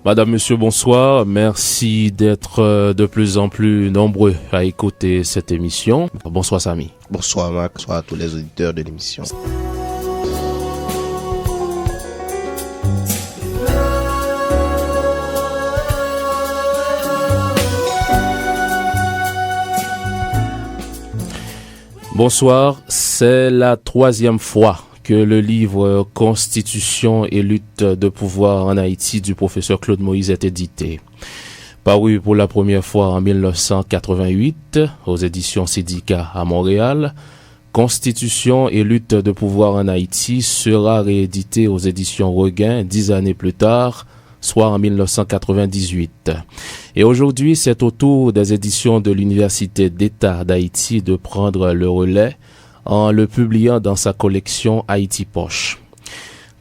Madame, Monsieur, bonsoir. Merci d'être de plus en plus nombreux à écouter cette émission. Bonsoir Samy. Bonsoir Marc, bonsoir à tous les auditeurs de l'émission. Bonsoir, c'est la 3e fois que le livre Constitution et lutte de pouvoir en Haïti du professeur Claude Moïse est édité. Paru pour la première fois en 1988 aux éditions Sédica à Montréal, Constitution et lutte de pouvoir en Haïti sera réédité aux éditions Regain 10 années plus tard, soit en 1998. Et aujourd'hui, c'est au tour des éditions de l'Université d'État d'Haïti de prendre le relais en le publiant dans sa collection Haïti Poche.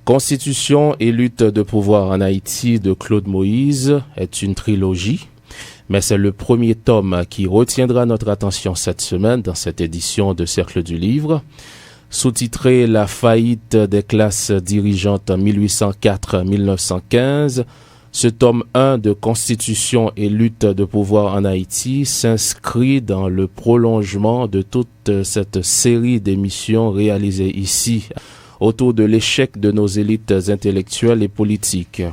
Constitution et lutte de pouvoir en Haïti de Claude Moïse est une trilogie, mais c'est le premier tome qui retiendra notre attention cette semaine dans cette édition de Cercle du Livre. Sous-titré La faillite des classes dirigeantes en 1804-1915, ce tome 1 de Constitution et lutte de pouvoir en Haïti s'inscrit dans le prolongement de toute cette série d'émissions réalisées ici autour de l'échec de nos élites intellectuelles et politiques.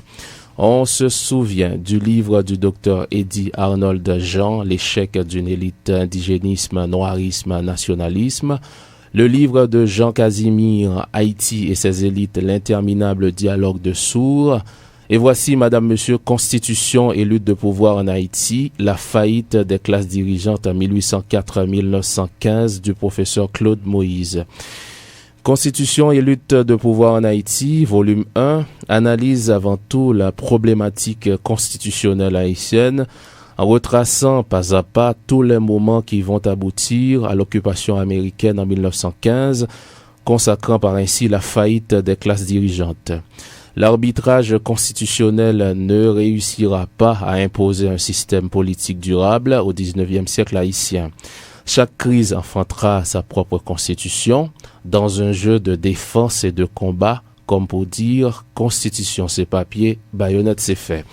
On se souvient du livre du docteur Eddie Arnold Jean, L'échec d'une élite indigénisme, noirisme, nationalisme, le livre de Jean Casimir, Haïti et ses élites, l'interminable dialogue de sourds. Et voici, Madame, Monsieur, Constitution et lutte de pouvoir en Haïti, la faillite des classes dirigeantes en 1804-1915 du professeur Claude Moïse. Constitution et lutte de pouvoir en Haïti, volume 1, analyse avant tout la problématique constitutionnelle haïtienne, en retraçant pas à pas tous les moments qui vont aboutir à l'occupation américaine en 1915, consacrant par ainsi la faillite des classes dirigeantes. L'arbitrage constitutionnel ne réussira pas à imposer un système politique durable au XIXe siècle haïtien. Chaque crise enfantera sa propre constitution dans un jeu de défense et de combat, comme pour dire « Constitution c'est papier, baïonnette c'est fait ».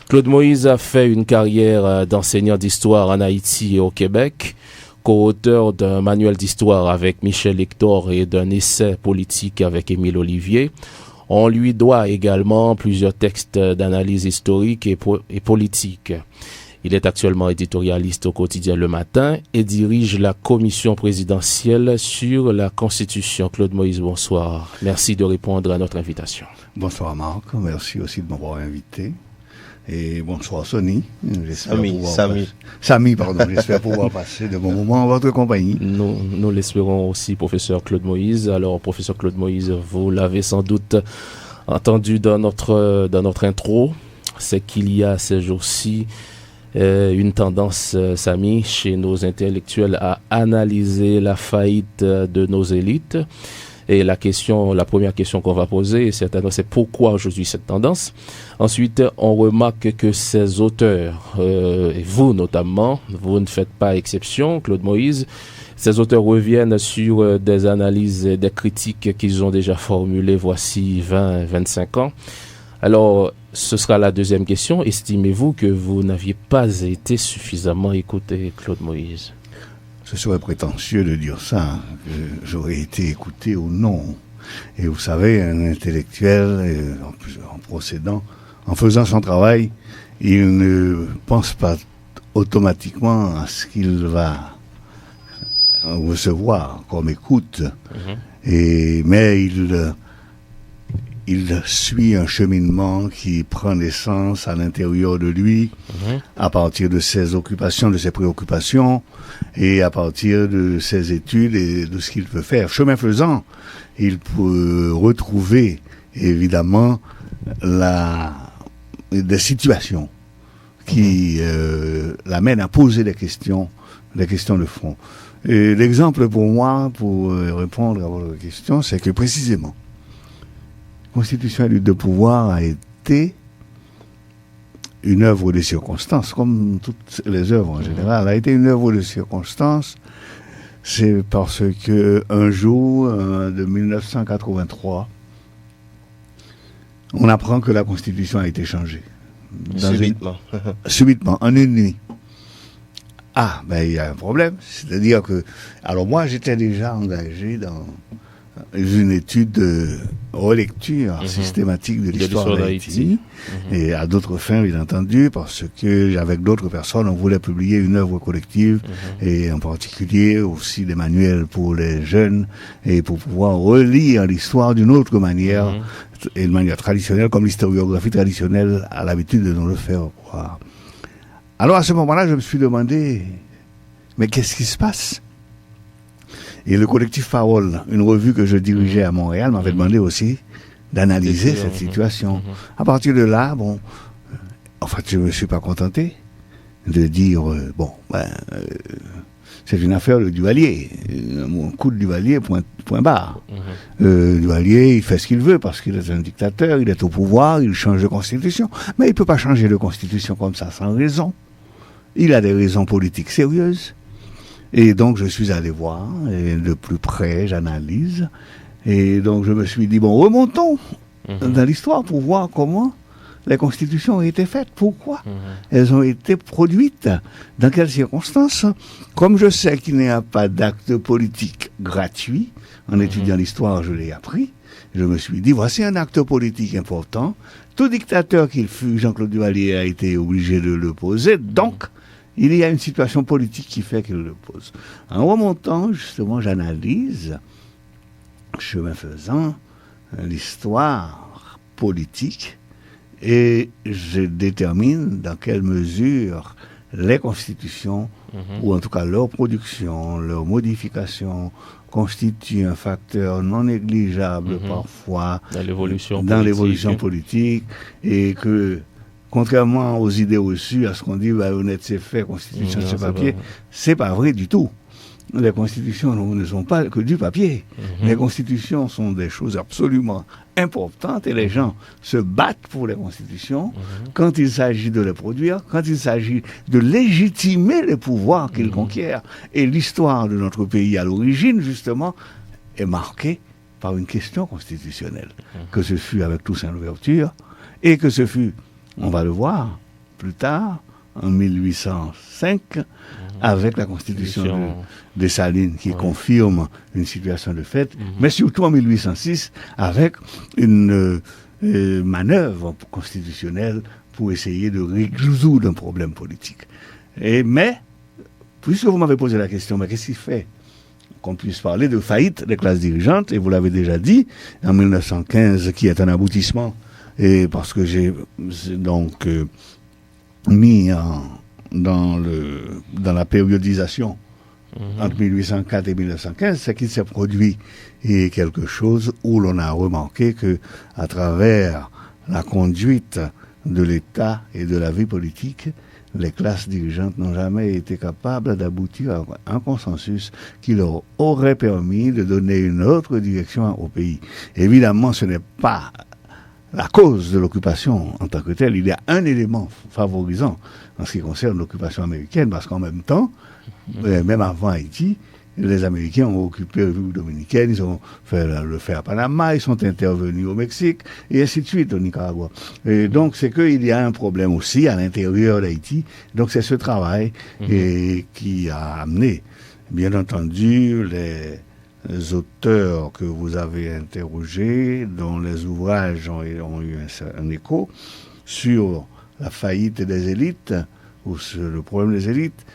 Claude Moïse a fait une carrière d'enseignant d'histoire en Haïti et au Québec, co-auteur d'un manuel d'histoire avec Michel Hector et d'un essai politique avec Émile Olivier. On lui doit également plusieurs textes d'analyse historique et politique. Il est actuellement éditorialiste au quotidien Le Matin et dirige la commission présidentielle sur la Constitution. Claude Moïse, bonsoir. Merci de répondre à notre invitation. Bonsoir Marc, merci aussi de m'avoir invité. Et bonsoir Sonny. Samy, j'espère pouvoir passer de bons moments en votre compagnie. Nous l'espérons aussi, professeur Claude Moïse. Alors, professeur Claude Moïse, vous l'avez sans doute entendu dans notre intro, c'est qu'il y a ces jours-ci une tendance, Samy, chez nos intellectuels à analyser la faillite de nos élites. Et la première question qu'on va poser, c'est pourquoi aujourd'hui cette tendance. Ensuite, on remarque que ces auteurs, et vous notamment, vous ne faites pas exception, Claude Moïse, ces auteurs reviennent sur des analyses et des critiques qu'ils ont déjà formulées voici 20-25 ans. Alors, ce sera la deuxième question. Estimez-vous que vous n'aviez pas été suffisamment écouté, Claude Moïse? Ce serait prétentieux de dire ça, que j'aurais été écouté ou non. Et vous savez, un intellectuel, en procédant, en faisant son travail, il ne pense pas automatiquement à ce qu'il va recevoir comme écoute. Mais il suit un cheminement qui prend naissance à l'intérieur de lui, à partir de ses occupations, de ses préoccupations, et à partir de ses études et de ce qu'il peut faire. Chemin faisant, il peut retrouver, évidemment, des situations qui l'amènent à poser des questions de fond. Et l'exemple pour moi, pour répondre à votre question, c'est que précisément, Constitution et lutte de pouvoir a été une œuvre de circonstance, comme toutes les œuvres en général, a été une œuvre de circonstance. C'est parce que un jour de 1983, on apprend que la Constitution a été changée Subitement. En une nuit. Ah, ben il y a un problème. C'est-à-dire que, alors moi j'étais déjà engagé dans une étude de relecture systématique de l'histoire d'Haïti, et à d'autres fins bien entendu, parce que avec d'autres personnes on voulait publier une œuvre collective, et en particulier aussi des manuels pour les jeunes, et pour pouvoir relire l'histoire d'une autre manière, et de manière traditionnelle, comme l'historiographie traditionnelle a l'habitude de nous le faire voir. Alors à ce moment-là, je me suis demandé, mais qu'est-ce qui se passe? Et le collectif Parole, une revue que je dirigeais à Montréal, m'avait demandé aussi d'analyser cette situation. À partir de là, en fait, je ne me suis pas contenté de dire, c'est une affaire de Duvalier. Un coup de Duvalier, point barre. Duvalier, il fait ce qu'il veut parce qu'il est un dictateur, il est au pouvoir, il change de constitution. Mais il ne peut pas changer de constitution comme ça sans raison. Il a des raisons politiques sérieuses. Et donc, je suis allé voir, et de plus près, j'analyse. Et donc, je me suis dit, remontons dans l'histoire pour voir comment les constitutions ont été faites. Pourquoi elles ont été produites? Dans quelles circonstances? Comme je sais qu'il n'y a pas d'acte politique gratuit, en étudiant l'histoire, je l'ai appris, je me suis dit, voici un acte politique important. Tout dictateur qu'il fut, Jean-Claude Duvalier a été obligé de le poser. Donc, il y a une situation politique qui fait qu'il le pose. En remontant, justement, j'analyse, chemin faisant, l'histoire politique, et je détermine dans quelle mesure les constitutions, ou en tout cas leur production, leur modification, constituent un facteur non négligeable parfois dans l'évolution politique, et que, contrairement aux idées reçues, à ce qu'on dit, honnête c'est fait, constitution c'est papier, c'est pas vrai du tout. Les constitutions ne sont pas que du papier. Les constitutions sont des choses absolument importantes et les gens se battent pour les constitutions quand il s'agit de les produire, quand il s'agit de légitimer les pouvoirs qu'ils conquièrent. Et l'histoire de notre pays à l'origine, justement, est marquée par une question constitutionnelle. Que ce fut avec Toussaint Louverture et que ce fut, on va le voir plus tard, en 1805, avec la constitution de Dessalines qui confirme une situation de fait, mais surtout en 1806 avec une manœuvre constitutionnelle pour essayer de résoudre un problème politique. Mais, puisque vous m'avez posé la question, mais qu'est-ce qui fait qu'on puisse parler de faillite des classes dirigeantes, et vous l'avez déjà dit, en 1915, qui est un aboutissement, et parce que j'ai donc mis dans la périodisation entre 1804 et 1915, c'est qu'il s'est produit quelque chose où l'on a remarqué que à travers la conduite de l'État et de la vie politique, les classes dirigeantes n'ont jamais été capables d'aboutir à un consensus qui leur aurait permis de donner une autre direction au pays. Évidemment, ce n'est pas la cause de l'occupation en tant que telle. Il y a un élément favorisant en ce qui concerne l'occupation américaine, parce qu'en même temps, même avant Haïti, les Américains ont occupé la République dominicaine, ils ont fait à Panama, ils sont intervenus au Mexique, et ainsi de suite au Nicaragua. Et donc, c'est qu'il y a un problème aussi à l'intérieur d'Haïti. Donc, c'est ce travail qui a amené, bien entendu, les auteurs que vous avez interrogés, dont les ouvrages ont eu un écho, sur la faillite des élites, ou sur le problème des élites,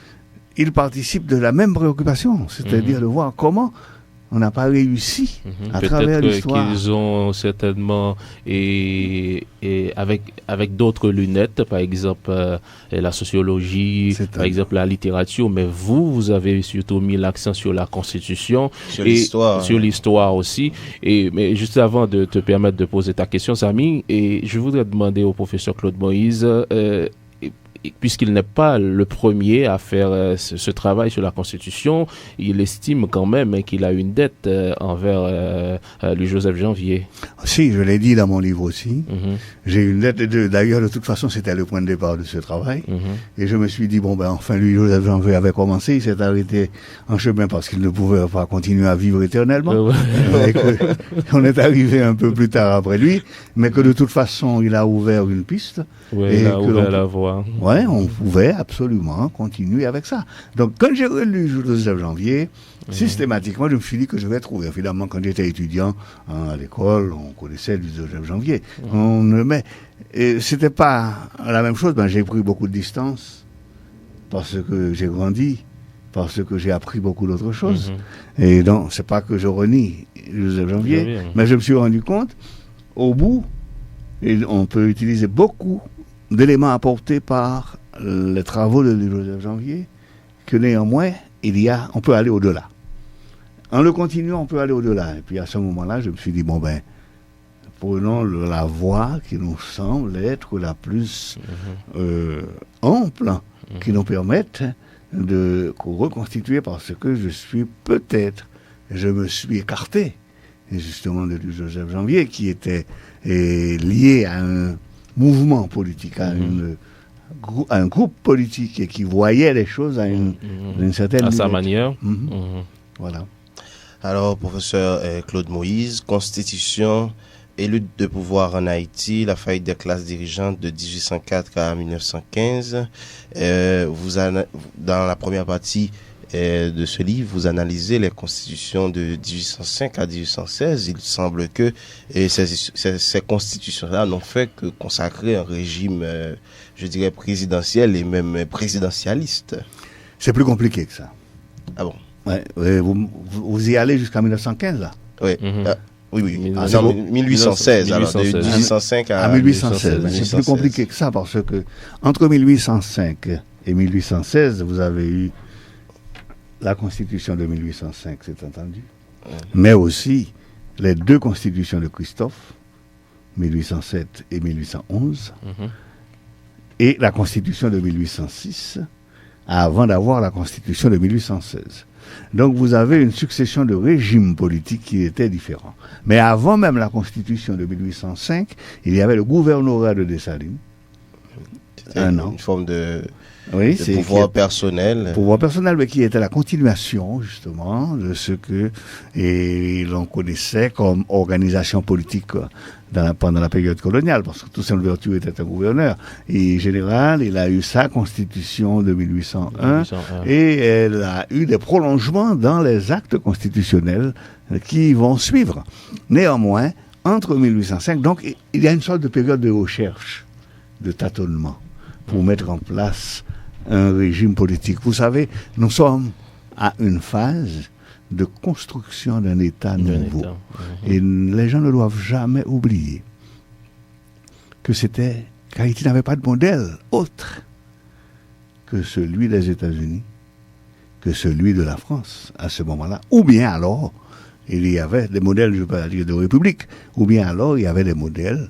ils participent de la même préoccupation, c'est-à-dire de voir comment on n'a pas réussi à travers l'histoire. Peut-être qu'ils ont certainement, et avec d'autres lunettes, par exemple la sociologie, par exemple la littérature, mais vous avez surtout mis l'accent sur la Constitution, sur l'histoire aussi. Mais juste avant de te permettre de poser ta question, Samy, et je voudrais demander au professeur Claude Moïse, puisqu'il n'est pas le premier à faire ce travail sur la Constitution, il estime quand même qu'il a une dette envers Louis-Joseph Janvier. Si, je l'ai dit dans mon livre aussi. J'ai une dette, d'ailleurs, de toute façon, c'était le point de départ de ce travail. Et je me suis dit, enfin, Louis-Joseph Janvier avait commencé, il s'est arrêté en chemin parce qu'il ne pouvait pas continuer à vivre éternellement. Et on est arrivé un peu plus tard après lui, mais que de toute façon, il a ouvert une piste. Oui, il a ouvert la voie. Oui, on pouvait absolument continuer avec ça. Donc, quand j'ai relu Joseph Janvier, systématiquement, je me suis dit que je vais trouver. Évidemment, quand j'étais étudiant à l'école, on connaissait Joseph Janvier. Mais c'était pas la même chose. J'ai pris beaucoup de distance parce que j'ai grandi, parce que j'ai appris beaucoup d'autres choses. Et donc, c'est pas que je renie Joseph Janvier, mais je me suis rendu compte, au bout, et on peut utiliser beaucoup d'éléments apportés par les travaux de Joseph Janvier, que néanmoins, on peut aller au-delà. En le continuant, on peut aller au-delà. Et puis à ce moment-là, je me suis dit, prenons la voie qui nous semble être la plus ample, qui nous permette de reconstituer, parce que je me suis écarté, justement, de Joseph Janvier, qui était lié à un mouvement politique, à un groupe politique, et qui voyait les choses d'une certaine à sa manière. Voilà. Alors, professeur Claude Moïse, Constitution et lutte de pouvoir en Haïti, la faillite des classes dirigeantes de 1804 à 1915. Dans la première partie de ce livre, vous analysez les constitutions de 1805 à 1816. Il semble que ces constitutions-là n'ont fait que consacrer un régime, je dirais, présidentiel et même présidentialiste. C'est plus compliqué que ça. Ah bon? Ouais, vous y allez jusqu'à 1915, là? Oui. Oui. 1816, alors, de 1805 à 1816. C'est plus compliqué que ça, parce que entre 1805 et 1816, vous avez eu la Constitution de 1805, c'est entendu, mais aussi les deux constitutions de Christophe, 1807 et 1811, et la Constitution de 1806, avant d'avoir la Constitution de 1816. Donc vous avez une succession de régimes politiques qui étaient différents. Mais avant même la Constitution de 1805, il y avait le gouvernorat de Dessalines. C'était une forme de pouvoir personnel. Pouvoir personnel, mais qui était la continuation, justement, de ce que l'on connaissait comme organisation politique pendant la période coloniale, parce que Toussaint Louverture était un gouverneur. Et général, il a eu sa constitution de 1801, et elle a eu des prolongements dans les actes constitutionnels qui vont suivre. Néanmoins, entre 1805, donc, il y a une sorte de période de recherche, de tâtonnement, pour mettre en place un régime politique. Vous savez, nous sommes à une phase de construction d'un État nouveau. Et les gens ne doivent jamais oublier qu'Haïti n'avait pas de modèle autre que celui des États-Unis, que celui de la France à ce moment-là. Ou bien alors, il y avait des modèles, je ne veux pas dire de république, ou bien alors il y avait des modèles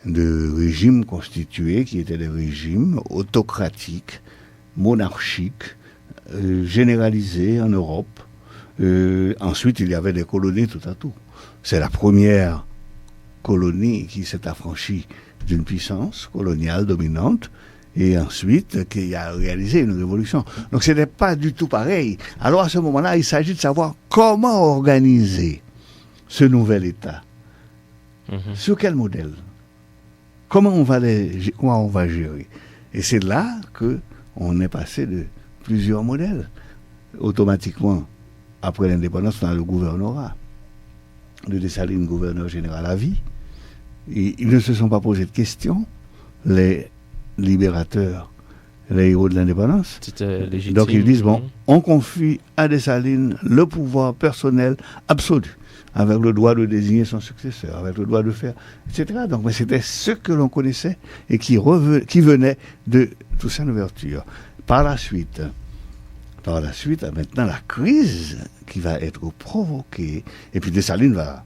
de régimes constitués qui étaient des régimes autocratiques, monarchiques, généralisés en Europe. Ensuite, il y avait des colonies tout à tout. C'est la première colonie qui s'est affranchie d'une puissance coloniale dominante, et ensuite qui a réalisé une révolution. Donc ce n'est pas du tout pareil. Alors à ce moment-là, il s'agit de savoir comment organiser ce nouvel État. Sur quel modèle? Comment on va gérer? Et c'est là qu'on est passé de plusieurs modèles. Automatiquement, après l'indépendance, on a le gouvernorat. De Dessalines, gouverneur général à vie. Et ils ne se sont pas posé de questions, les libérateurs, les héros de l'indépendance. C'était légitime. Donc ils disent, on confie à Dessalines le pouvoir personnel absolu, avec le droit de désigner son successeur, avec le droit de faire, etc. Donc c'était ce que l'on connaissait et qui venait de Toussaint Louverture. Par la suite, maintenant, la crise qui va être provoquée, et puis Dessalines va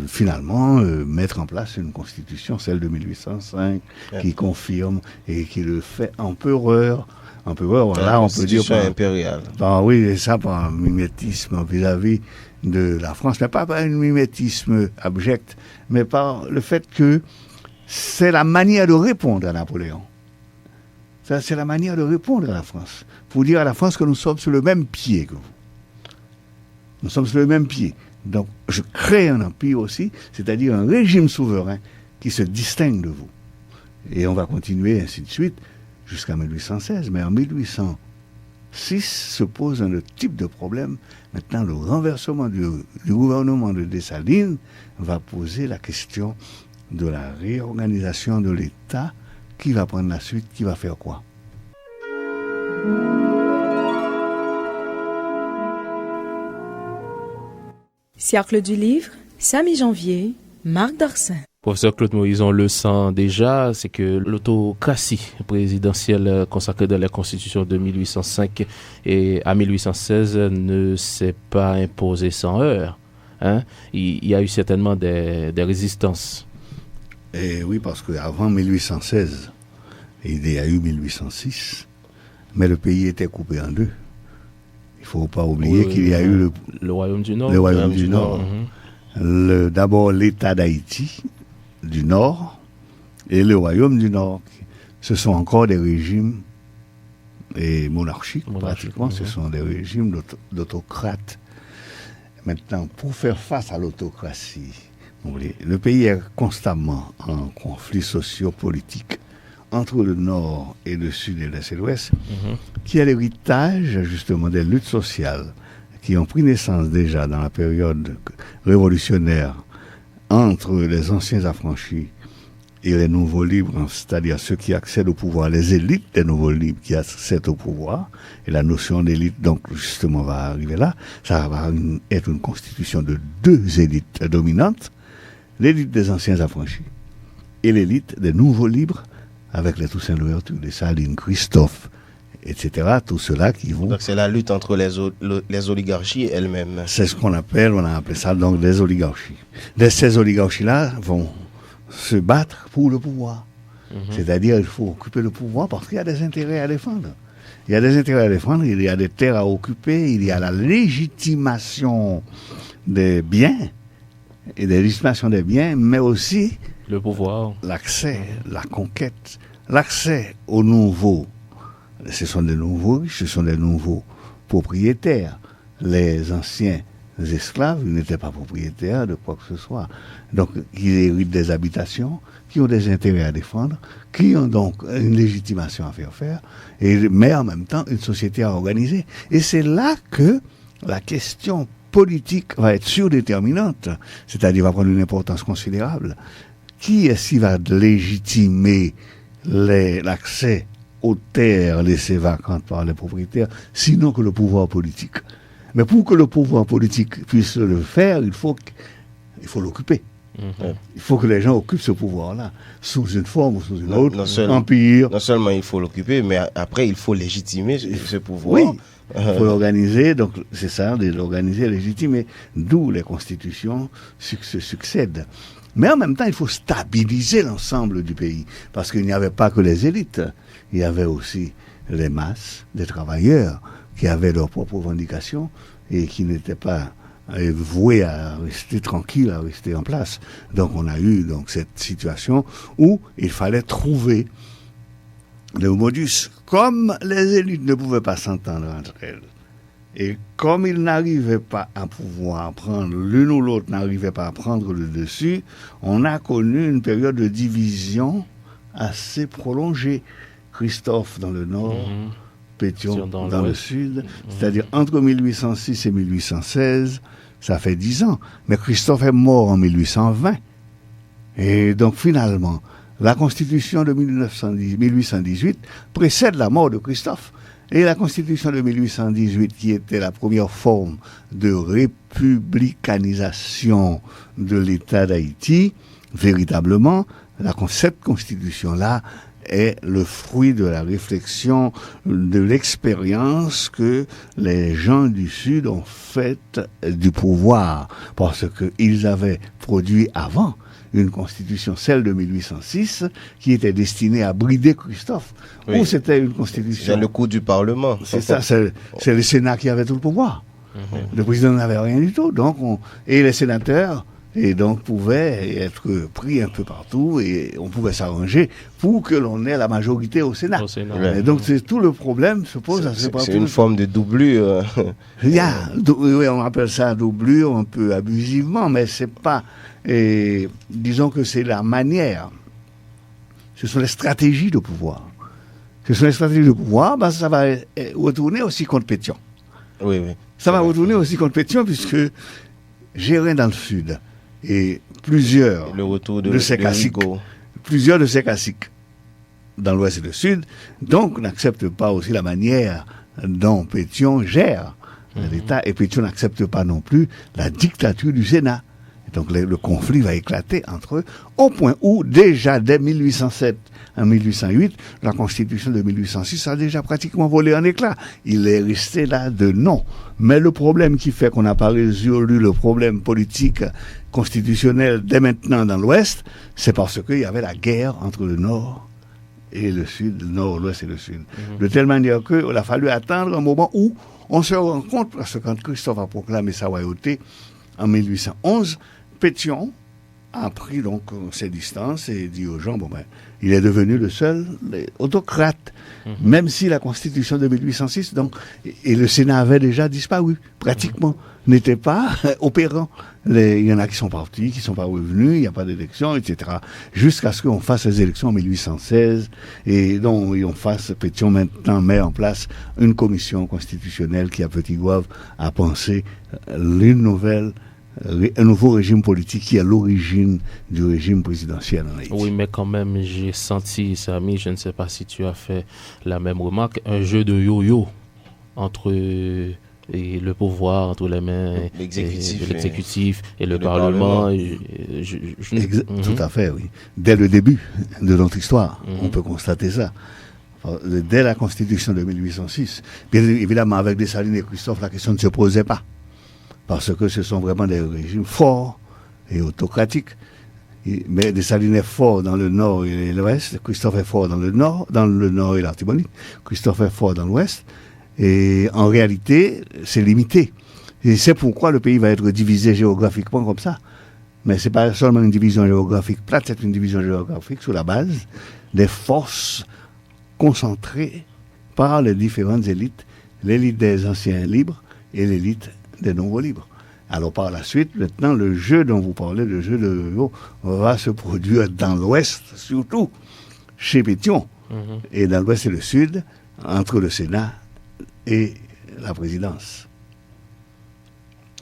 finalement mettre en place une constitution, celle de 1805, qui confirme et qui le fait empereur. Voilà, on peut dire impériale. Oui, et ça par un mimétisme vis-à-vis de la France, mais pas par un mimétisme abject, mais par le fait que c'est la manière de répondre à Napoléon. Ça, c'est la manière de répondre à la France. Pour dire à la France que nous sommes sur le même pied que vous. Nous sommes sur le même pied. Donc, je crée un empire aussi, c'est-à-dire un régime souverain qui se distingue de vous. Et on va continuer ainsi de suite jusqu'à 1816. Mais en 1806 se pose un autre type de problème. Maintenant, le renversement du gouvernement de Dessalines va poser la question de la réorganisation de l'État. Qui va prendre la suite? Qui va faire quoi? Cercle du livre, Samy Janvier, Marc Dorsin. Professeur Claude Moïse, on le sent déjà, c'est que l'autocratie présidentielle consacrée dans la Constitution de 1805 et à 1816 ne s'est pas imposée sans heurts. Il y a eu certainement des résistances. Et oui, parce qu'avant 1816, il y a eu 1806, mais le pays était coupé en deux. Il ne faut pas oublier qu'il y a eu le Royaume du Nord. Le Royaume du Nord. D'abord l'État d'Haïti du Nord et le Royaume du Nord. Ce sont encore des régimes monarchiques, pratiquement. Ce sont des régimes d'autocrates. Maintenant, pour faire face à l'autocratie, le pays est constamment en conflit socio-politique entre le Nord et le Sud et l'Est et l'Ouest, qui est l'héritage justement des luttes sociales qui ont pris naissance déjà dans la période révolutionnaire entre les anciens affranchis et les nouveaux libres, c'est-à-dire ceux qui accèdent au pouvoir, les élites des nouveaux libres qui accèdent au pouvoir, et la notion d'élite, donc, justement, va arriver là. Ça va être une constitution de deux élites dominantes, l'élite des anciens affranchis et l'élite des nouveaux libres, avec les Toussaint Louverture, Dessalines, Christophe, etc., tout cela qui vont... Donc c'est la lutte entre les oligarchies elles-mêmes. C'est ce on a appelé ça donc des oligarchies. Ces oligarchies-là vont se battre pour le pouvoir. C'est-à-dire il faut occuper le pouvoir parce qu'il y a des intérêts à défendre. Il y a des intérêts à défendre, il y a des terres à occuper, il y a la légitimation des biens, et des légitimations des biens, mais aussi le pouvoir, l'accès, la conquête, l'accès aux nouveaux. Ce sont des nouveaux riches, ce sont des nouveaux propriétaires. Les anciens esclaves, ils n'étaient pas propriétaires de quoi que ce soit. Donc, ils héritent des habitations, qui ont des intérêts à défendre, qui ont donc une légitimation à faire faire, mais en même temps une société à organiser. Et c'est là que la question politique va être surdéterminante, c'est-à-dire va prendre une importance considérable. Qui est-ce qui va légitimer l'accès aux terres laissées vacantes par les propriétaires, sinon que le pouvoir politique? Mais pour que le pouvoir politique puisse le faire, il faut l'occuper. Il faut que les gens occupent ce pouvoir-là, sous une forme ou sous une autre, empire. Non seulement il faut l'occuper, mais après il faut légitimer ce pouvoir. Oui, il faut l'organiser, donc c'est ça, de l'organiser, légitimer, d'où les constitutions se succèdent. Mais en même temps, il faut stabiliser l'ensemble du pays, parce qu'il n'y avait pas que les élites, il y avait aussi les masses des travailleurs qui avaient leurs propres revendications et qui n'étaient pas voués à rester tranquilles, à rester en place. Donc on a eu donc cette situation où il fallait trouver le modus. Comme les élites ne pouvaient pas s'entendre entre elles, et comme ils n'arrivaient pas à pouvoir prendre, l'une ou l'autre n'arrivait pas à prendre le dessus, on a connu une période de division assez prolongée. Christophe dans le nord, Pétion dans le sud, c'est-à-dire entre 1806 et 1816, ça fait 10 ans. Mais Christophe est mort en 1820. Et donc finalement, la constitution de 1818 précède la mort de Christophe. Et la constitution de 1818, qui était la première forme de républicanisation de l'État d'Haïti, véritablement, cette constitution-là est le fruit de la réflexion, de l'expérience que les gens du Sud ont faite du pouvoir, parce qu'ils avaient produit avant une constitution, celle de 1806, qui était destinée à brider Christophe. Oui. Ou c'était une constitution... C'est le coup du Parlement. C'est ça, c'est le Sénat qui avait tout le pouvoir. Le président n'avait rien du tout. Donc et les sénateurs pouvaient être pris un peu partout et on pouvait s'arranger pour que l'on ait la majorité au Sénat. Ouais. Et donc tout le problème se pose à ce point. C'est une forme de doublure. Oui, on appelle ça doublure un peu abusivement, mais c'est pas... disons que c'est la manière. Ce sont les stratégies de pouvoir. Ça va retourner aussi contre Pétion. Oui. Ça va retourner aussi contre Pétion, puisque j'ai rien dans le Sud. Et plusieurs de ces classiques dans l'Ouest et le Sud, donc n'acceptent pas aussi la manière dont Pétion gère l'État, et Pétion n'accepte pas non plus la dictature du Sénat. Et donc le conflit va éclater entre eux, au point où déjà dès 1807 à 1808, la Constitution de 1806 a déjà pratiquement volé en éclats. Il est resté là de non. Mais le problème qui fait qu'on n'a pas résolu le problème politique constitutionnel dès maintenant dans l'Ouest, c'est parce qu'il y avait la guerre entre le Nord et le Sud, le Nord, l'Ouest et le Sud. De telle manière qu'il a fallu attendre un moment où on se rend compte, parce que quand Christophe a proclamé sa royauté en 1811, Pétion a pris donc ses distances et dit aux gens, il est devenu le seul autocrate, même si la Constitution de 1806, et le Sénat avait déjà disparu, pratiquement, n'était pas opérant. Il y en a qui sont partis, qui ne sont pas revenus, il n'y a pas d'élection, etc. Jusqu'à ce qu'on fasse les élections en 1816, et donc Pétion maintenant met en place une commission constitutionnelle qui, à petit doigt, a pensé un nouveau régime politique qui est à l'origine du régime présidentiel en Haïti. Oui, mais quand même, j'ai senti, Samy, je ne sais pas si tu as fait la même remarque, un jeu de yo-yo entre le pouvoir, entre les mains de l'exécutif et le Parlement. Tout à fait, oui. Dès le début de notre histoire, on peut constater ça. Dès la Constitution de 1806. Bien évidemment, avec Dessalines et Christophe, la question ne se posait pas. Parce que ce sont vraiment des régimes forts et autocratiques. Mais Dessalines est fort dans le nord et l'ouest, Christophe est fort dans le nord et l'Artibonite, Christophe est fort dans l'ouest, et en réalité, c'est limité. Et c'est pourquoi le pays va être divisé géographiquement comme ça. Mais c'est pas seulement une division géographique plate, c'est une division géographique sur la base des forces concentrées par les différentes élites, l'élite des anciens libres et l'élite des nouveaux libres. Alors par la suite, maintenant, le jeu dont vous parlez, le jeu de yo-yo, va se produire dans l'Ouest, surtout chez Pétion, et dans l'Ouest et le Sud, entre le Sénat et la présidence.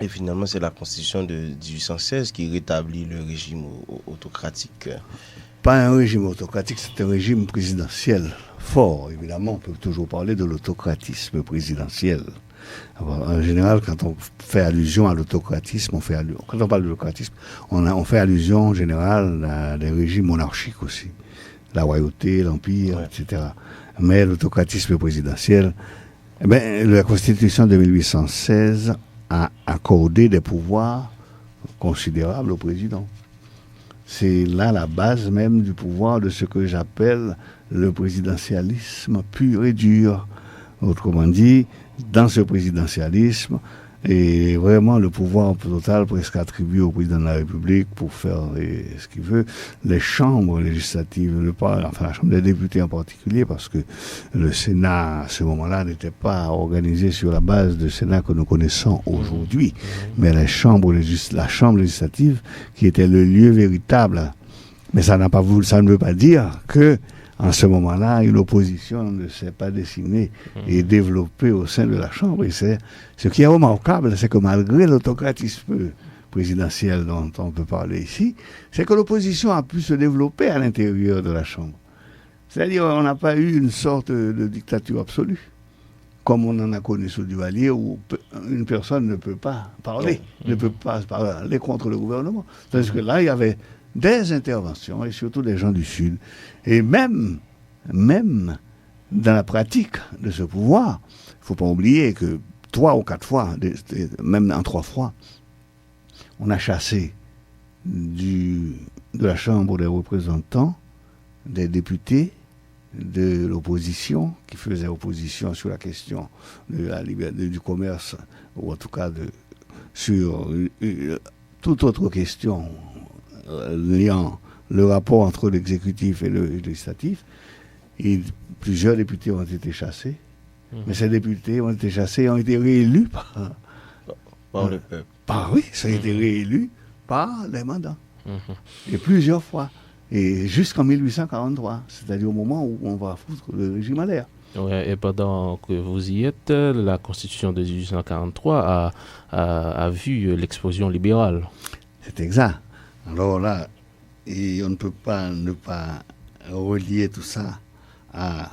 Et finalement, c'est la Constitution de 1816 qui rétablit le régime autocratique. Pas un régime autocratique, c'est un régime présidentiel fort. Évidemment, on peut toujours parler de l'autocratisme présidentiel. Alors, en général, quand on fait allusion à l'autocratisme, quand on parle de l'autocratisme, on fait allusion en général à des régimes monarchiques aussi. La royauté, l'empire, etc. Mais l'autocratisme présidentiel, la Constitution de 1816 a accordé des pouvoirs considérables au président. C'est là la base même du pouvoir de ce que j'appelle le présidentialisme pur et dur. Autrement dit, dans ce présidentialisme, et vraiment le pouvoir total presque attribué au président de la République pour faire ce qu'il veut, les chambres législatives, la Chambre des députés en particulier, parce que le Sénat, à ce moment-là, n'était pas organisé sur la base du Sénat que nous connaissons aujourd'hui, mais la Chambre législative, qui était le lieu véritable. Mais ça ne veut pas dire que en ce moment-là, une opposition ne s'est pas dessinée et développée au sein de la Chambre. Et ce qui est remarquable, c'est que malgré l'autocratisme présidentiel dont on peut parler ici, c'est que l'opposition a pu se développer à l'intérieur de la Chambre. C'est-à-dire qu'on n'a pas eu une sorte de dictature absolue, comme on en a connu sous Duvalier, où une personne ne peut pas parler, ne peut pas parler contre le gouvernement. Tandis que là, il y avait des interventions, et surtout des gens du Sud. Et même même dans la pratique de ce pouvoir, il ne faut pas oublier que 3 ou 4 fois, même en 3 fois, on a chassé de la Chambre des représentants des députés de l'opposition qui faisaient opposition sur la question de la liberté du commerce, ou en tout cas sur toute autre question liant le rapport entre l'exécutif et le législatif. Et plusieurs députés ont été chassés. Mais ces députés ont été chassés et ont été réélus par le peuple. Oui, ça a été réélus par les mandats. Et plusieurs fois. Et jusqu'en 1843, c'est-à-dire au moment où on va foutre le régime à l'air. Ouais, et pendant que vous y êtes, la Constitution de 1843 a vu l'explosion libérale. C'est exact. Alors là, et on ne peut pas ne pas relier tout ça à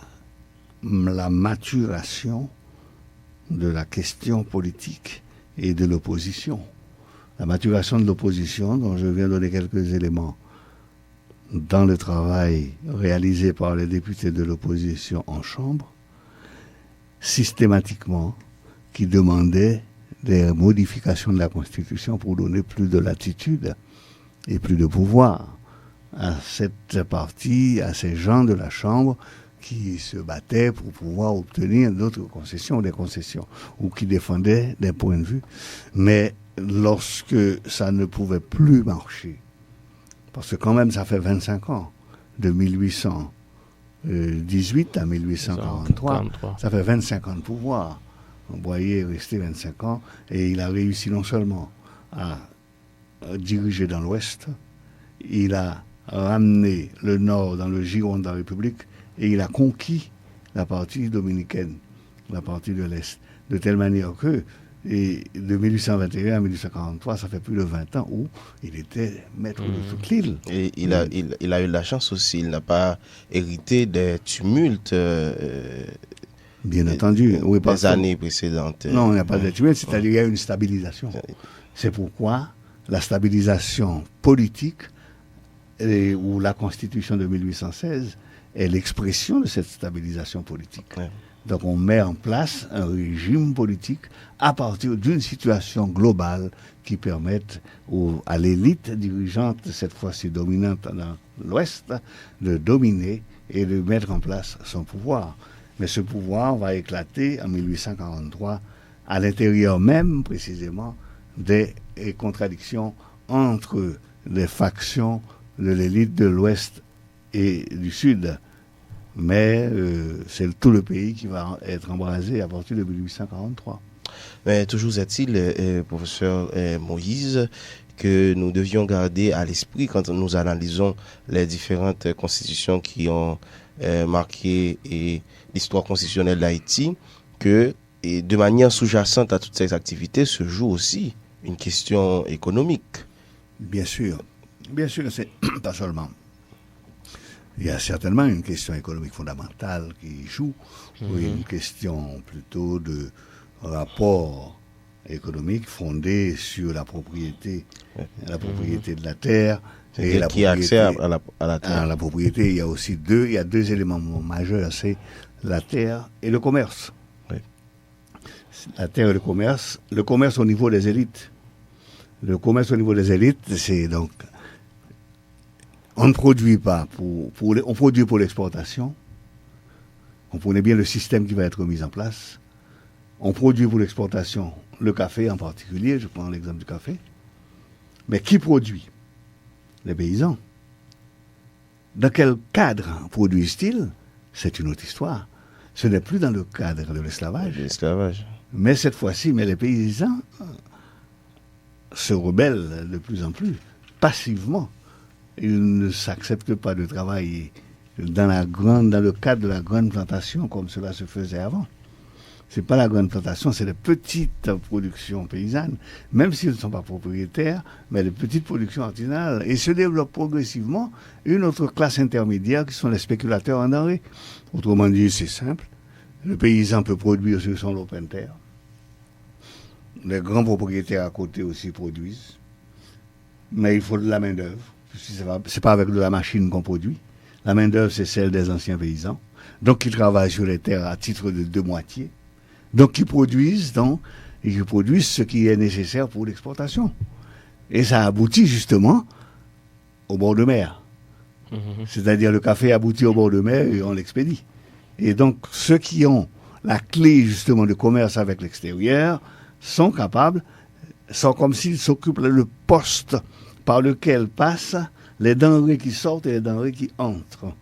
la maturation de la question politique et de l'opposition. La maturation de l'opposition, dont je viens donner quelques éléments dans le travail réalisé par les députés de l'opposition en Chambre, systématiquement, qui demandait des modifications de la Constitution pour donner plus de latitude et plus de pouvoir à cette partie, à ces gens de la Chambre qui se battaient pour pouvoir obtenir d'autres concessions, des concessions, ou qui défendaient des points de vue. Mais lorsque ça ne pouvait plus marcher, parce que quand même ça fait 25 ans, de 1818 à 1843, ça fait 25 ans de pouvoir. Boyer est resté 25 ans et il a réussi non seulement à diriger dans l'Ouest, il a ramené le Nord dans le giron de la République et il a conquis la partie dominicaine, la partie de l'Est, de telle manière que et de 1821 à 1843, ça fait plus de 20 ans où il était maître de toute l'île. Et il a eu la chance aussi, il n'a pas hérité des tumultes bien entendu, oui, des années précédentes. Non, il n'y a pas de tumulte, c'est-à-dire qu'il y a une stabilisation. C'est pourquoi la stabilisation politique ou la Constitution de 1816 est l'expression de cette stabilisation politique. Ouais. Donc on met en place un régime politique à partir d'une situation globale qui permette à l'élite dirigeante, cette fois-ci dominante dans l'Ouest, de dominer et de mettre en place son pouvoir. Mais ce pouvoir va éclater en 1843 à l'intérieur même, précisément, des contradictions entre les factions de l'élite de l'Ouest et du Sud. Mais c'est tout le pays qui va être embrasé à partir de 1843. Mais toujours est-il, professeur Moïse, que nous devions garder à l'esprit quand nous analysons les différentes constitutions qui ont marqué l'histoire constitutionnelle d'Haïti, que de manière sous-jacente à toutes ces activités se joue aussi une question économique. Bien sûr, c'est pas seulement. Il y a certainement une question économique fondamentale qui joue, ou une question plutôt de rapport économique fondé sur la propriété de la terre. Et la qui a accès à la terre. À la propriété, il y a aussi deux éléments majeurs, c'est la terre et le commerce. Oui. La terre et le commerce au niveau des élites. Le commerce au niveau des élites, c'est donc... On ne produit pas on produit pour l'exportation. On connaît bien le système qui va être mis en place. On produit pour l'exportation, le café en particulier, je prends l'exemple du café. Mais qui produit ? Les paysans. Dans quel cadre produisent-ils ? C'est une autre histoire. Ce n'est plus dans le cadre de l'esclavage. Mais cette fois-ci, les paysans se rebellent de plus en plus, passivement. Ils ne s'acceptent pas de travailler dans le cadre de la grande plantation comme cela se faisait avant. Ce n'est pas la grande plantation, c'est les petites productions paysannes, même s'ils ne sont pas propriétaires, mais les petites productions artisanales. Et se développe progressivement une autre classe intermédiaire qui sont les spéculateurs en denrées. Autrement dit, c'est simple. Le paysan peut produire sur son lopin de terre. Les grands propriétaires à côté aussi produisent. Mais il faut de la main-d'œuvre. C'est pas avec de la machine qu'on produit. La main-d'œuvre, c'est celle des anciens paysans. Donc, qui travaillent sur les terres à titre de deux moitiés. Donc, qui produisent ce qui est nécessaire pour l'exportation. Et ça aboutit justement au bord de mer. C'est-à-dire, le café aboutit au bord de mer et on l'expédie. Et donc, ceux qui ont la clé justement de commerce avec l'extérieur sont comme s'ils s'occupent le poste par lequel passent les denrées qui sortent et les denrées qui entrent.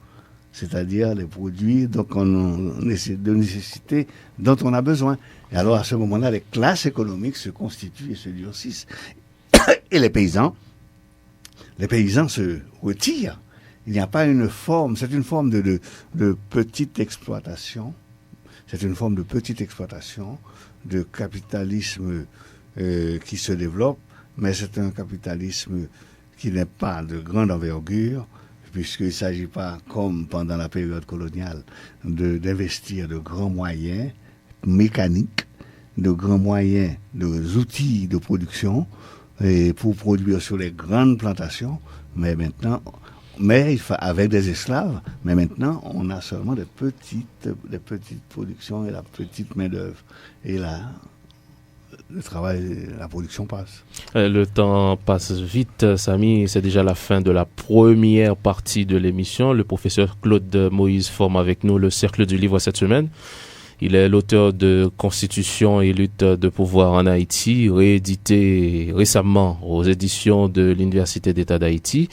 C'est-à-dire les produits de nécessité dont on a besoin. Et alors, à ce moment-là, les classes économiques se constituent et se durcissent. Et les paysans se retirent. Il n'y a pas une forme, c'est une forme de petite exploitation. C'est une forme de petite exploitation, de capitalisme qui se développe, mais c'est un capitalisme qui n'est pas de grande envergure, puisqu'il ne s'agit pas, comme pendant la période coloniale, d'investir de grands moyens mécaniques, de grands moyens, des outils de production, et pour produire sur les grandes plantations, mais avec des esclaves, mais maintenant on a seulement des petites productions et la petite main-d'œuvre. Et là, le travail, la production passe. Le temps passe vite, Samy. C'est déjà la fin de la première partie de l'émission. Le professeur Claude Moïse forme avec nous le Cercle du Livre cette semaine. Il est l'auteur de Constitution et lutte de pouvoir en Haïti, réédité récemment aux éditions de l'Université d'État d'Haïti.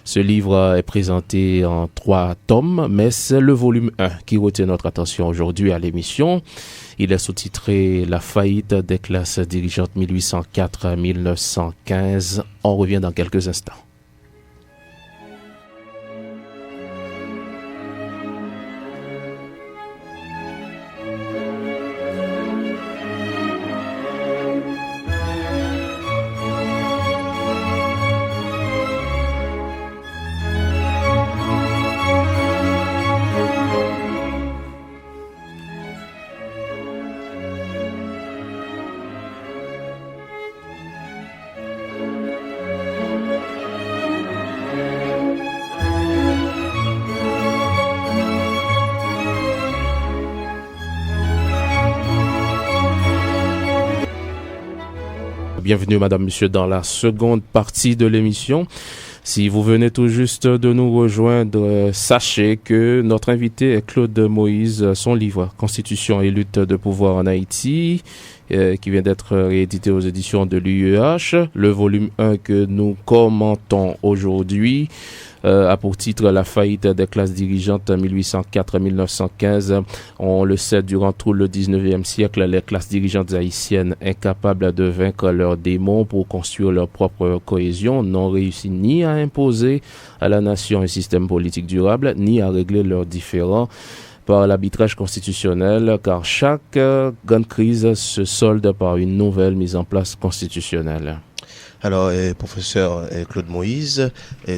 Ce livre est présenté en 3 tomes, mais c'est le volume 1 qui retient notre attention aujourd'hui à l'émission. Il est sous-titré « La faillite des classes dirigeantes 1804-1915 ». On revient dans quelques instants. Bienvenue, madame, monsieur, dans la seconde partie de l'émission. Si vous venez tout juste de nous rejoindre, sachez que notre invité est Claude Moïse. Son livre « Constitution et lutte de pouvoir en Haïti » qui vient d'être réédité aux éditions de l'UEH. Le volume 1 que nous commentons aujourd'hui a pour titre « La faillite des classes dirigeantes 1804-1915 ». On le sait, durant tout le 19e siècle, les classes dirigeantes haïtiennes, incapables de vaincre leurs démons pour construire leur propre cohésion, n'ont réussi ni à imposer à la nation un système politique durable, ni à régler leurs différends par l'arbitrage constitutionnel, car chaque grande crise se solde par une nouvelle mise en place constitutionnelle. Alors, professeur Claude Moïse,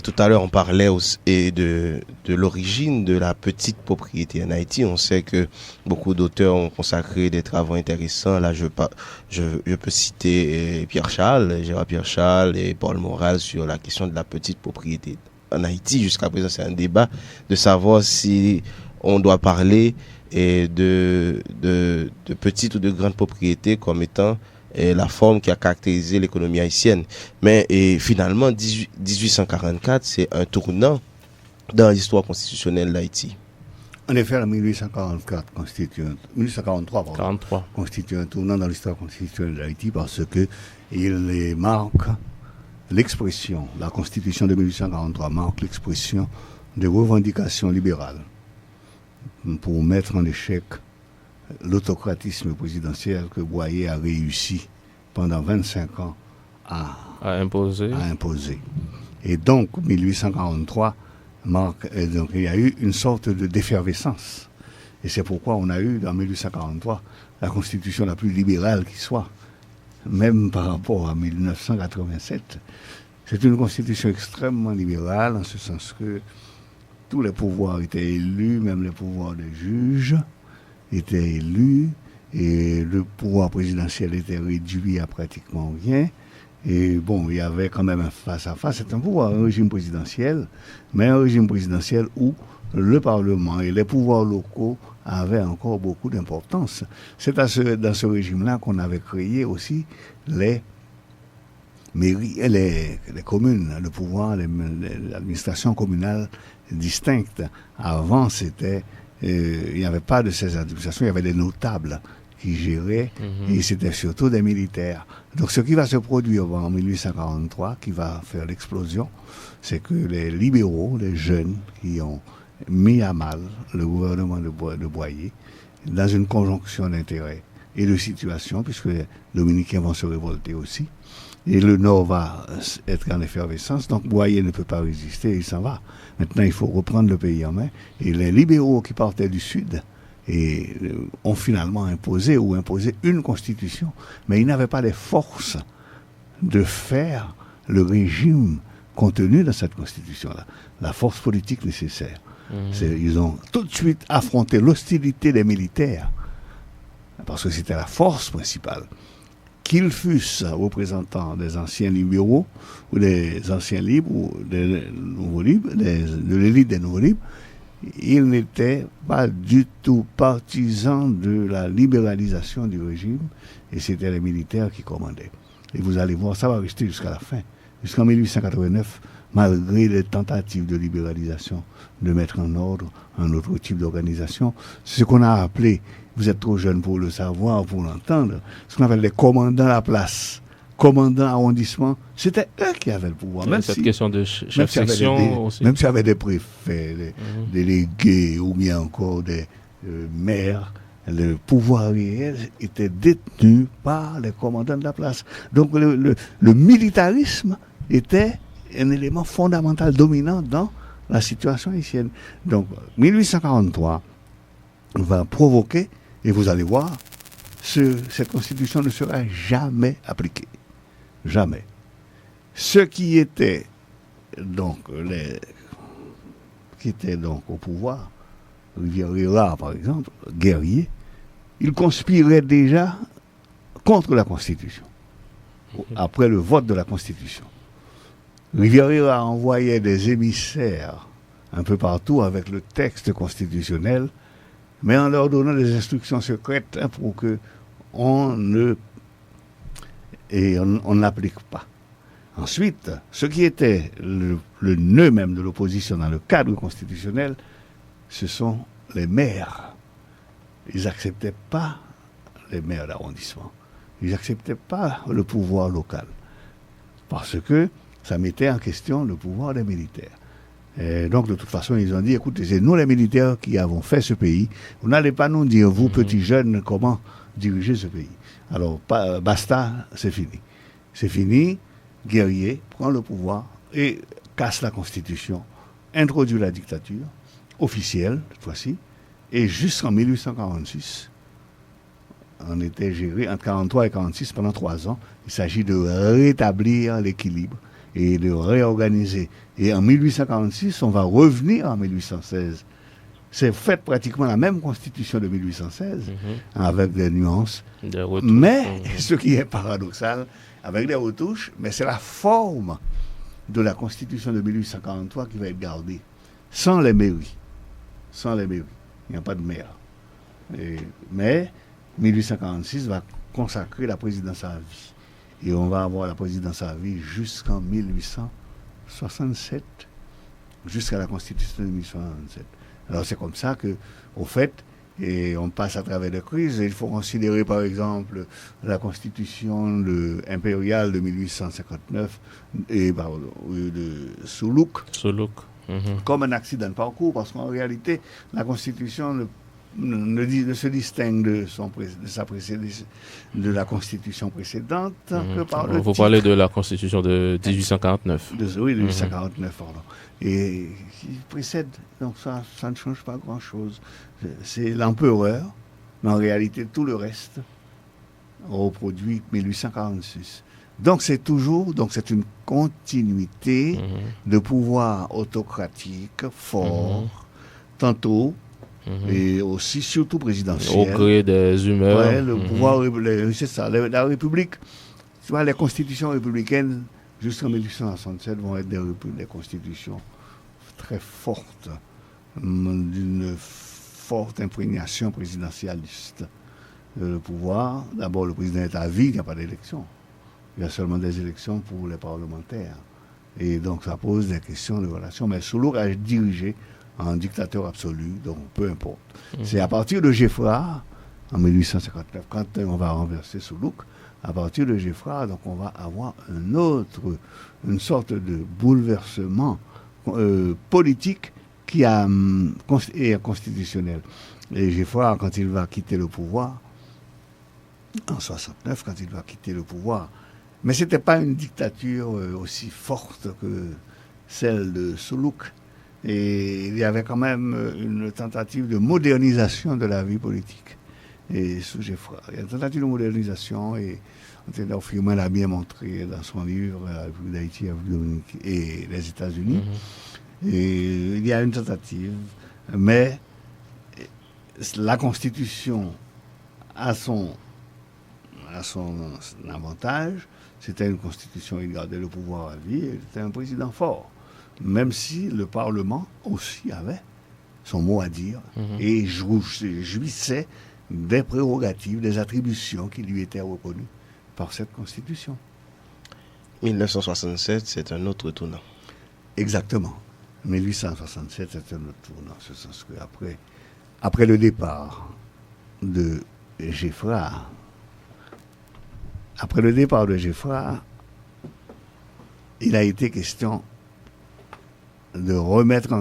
tout à l'heure on parlait aussi, de l'origine de la petite propriété en Haïti. On sait que beaucoup d'auteurs ont consacré des travaux intéressants. Là, je peux citer Gérard Pierre Charles et Paul Morales sur la question de la petite propriété en Haïti. Jusqu'à présent, c'est un débat de savoir si on doit parler de petites ou de grandes propriétés comme étant la forme qui a caractérisé l'économie haïtienne. Mais finalement, 1844, c'est un tournant dans l'histoire constitutionnelle d'Haïti. En effet, en 1843 constitue un tournant dans l'histoire constitutionnelle d'Haïti parce que il marque l'expression, la Constitution de 1843 marque l'expression des revendications libérales pour mettre en échec l'autocratisme présidentiel que Boyer a réussi pendant 25 ans à imposer. Et donc, 1843 marque, donc il y a eu une sorte d'effervescence. Et c'est pourquoi on a eu, dans 1843, la constitution la plus libérale qui soit, même par rapport à 1987. C'est une constitution extrêmement libérale, en ce sens que tous les pouvoirs étaient élus, même les pouvoirs des juges étaient élus, et le pouvoir présidentiel était réduit à pratiquement rien, Et bon, il y avait quand même un face-à-face. C'est un pouvoir, un régime présidentiel, mais un régime présidentiel où le Parlement et les pouvoirs locaux avaient encore beaucoup d'importance. C'est dans ce régime-là qu'on avait créé aussi les communes, le pouvoir, l'administration communale distincte. Avant, il n'y avait pas de ces administrations, il y avait des notables qui géraient, et c'était surtout des militaires. Donc ce qui va se produire en 1843, qui va faire l'explosion, c'est que les libéraux, les jeunes, qui ont mis à mal le gouvernement de Boyer, dans une conjonction d'intérêts et de situation, puisque les Dominicains vont se révolter aussi, et le Nord va être en effervescence, donc Boyer ne peut pas résister, il s'en va. Maintenant, il faut reprendre le pays en main, et les libéraux qui partaient du Sud ont finalement imposé une constitution, mais ils n'avaient pas les forces de faire le régime contenu dans cette constitution-là, la force politique nécessaire. Ils ont tout de suite affronté l'hostilité des militaires, parce que c'était la force principale. Qu'ils fussent représentants des anciens libéraux, ou des anciens libres, ou des nouveaux libres, de l'élite des nouveaux libres, ils n'étaient pas du tout partisans de la libéralisation du régime, et c'était les militaires qui commandaient. Et vous allez voir, ça va rester jusqu'à la fin. Jusqu'en 1889, malgré les tentatives de libéralisation, de mettre en ordre un autre type d'organisation, c'est ce qu'on a appelé, vous êtes trop jeune pour le savoir, pour l'entendre, ce qu'on appelle les commandants à la place, commandants arrondissement, c'était eux qui avaient le pouvoir. Même cette question de chef section aussi. Même s'il y avait des préfets, des délégués ou bien encore des maires, le pouvoir réel était détenu par les commandants de la place. Donc le militarisme était un élément fondamental dominant dans la situation haïtienne. Donc 1843 va provoquer, et vous allez voir, cette constitution ne sera jamais appliquée. Jamais. Ceux qui étaient donc au pouvoir, Rivière par exemple, guerriers, ils conspiraient déjà contre la Constitution, après le vote de la Constitution. Rivière envoyait des émissaires un peu partout avec le texte constitutionnel, mais en leur donnant des instructions secrètes pour qu'on n'applique pas. Ensuite, ce qui était le nœud même de l'opposition dans le cadre constitutionnel, ce sont les maires. Ils n'acceptaient pas les maires d'arrondissement. Ils n'acceptaient pas le pouvoir local. Parce que ça mettait en question le pouvoir des militaires. Et donc, de toute façon, ils ont dit, écoutez, c'est nous les militaires qui avons fait ce pays. Vous n'allez pas nous dire, vous, petits jeunes, comment diriger ce pays. Alors, basta, c'est fini. C'est fini, guerrier prend le pouvoir et casse la Constitution, introduit la dictature officielle, cette fois-ci, et jusqu'en 1846, on était géré entre 43 et 46 pendant 3 ans. Il s'agit de rétablir l'équilibre et de réorganiser. Et en 1846, on va revenir en 1816. C'est fait pratiquement la même constitution de 1816, avec des nuances. Mais, ce qui est paradoxal, avec des retouches, mais c'est la forme de la constitution de 1843 qui va être gardée, sans les mairies. Sans les mairies. Il n'y a pas de maire. Mais 1846 va consacrer la présidence à vie. Et on va avoir la présidence à vie jusqu'en 1867, jusqu'à la Constitution de 1867. Alors c'est comme ça que, au fait, et on passe à travers des crises. Il faut considérer par exemple la Constitution impériale de 1859 et de Soulouk. Comme un accident de parcours, parce qu'en réalité, la Constitution ne se distingue de la Constitution précédente que par le titre. Vous parlez de la Constitution de 1849. Oui, de 1849, pardon. Et qui précède, donc ça ne change pas grand-chose. C'est l'empereur, mais en réalité, tout le reste reproduit 1846. Donc c'est une continuité de pouvoir autocratique fort, tantôt, et aussi surtout présidentiel. Au gré des humeurs. Ouais, le pouvoir, c'est ça, la République Tu vois, les constitutions républicaines, jusqu'en 1867, vont être des constitutions très fortes, d'une forte imprégnation présidentialiste. Le pouvoir, d'abord, le président est à vie, il n'y a pas d'élection. Il y a seulement des élections pour les parlementaires. Et donc, ça pose des questions de relations. Mais Soulouk a dirigé en dictateur absolu, donc peu importe. C'est à partir de Geffrard, en 1859, quand on va renverser Soulouk, à partir de Geffrard, donc on va avoir une sorte de bouleversement politique qui est constitutionnel. Et Geffrard, quand il va quitter le pouvoir, en 69, quand il va quitter le pouvoir, mais ce n'était pas une dictature aussi forte que celle de Soulouk. Et il y avait quand même une tentative de modernisation de la vie politique. Et sous Geffrard, il y a une tentative de modernisation, et Anténor Firmin l'a bien montré dans son livre La République d'Haïti et les États-Unis. Et il y a une tentative, mais la Constitution a son avantage. C'était une Constitution, il gardait le pouvoir à vie, et c'était un président fort. Même si le Parlement aussi avait son mot à dire et jouissait des prérogatives, des attributions qui lui étaient reconnues par cette Constitution. 1967, c'est un autre tournant. Exactement. 1867, c'est un autre tournant, en ce sens que après le départ de Geffrard, il a été question de remettre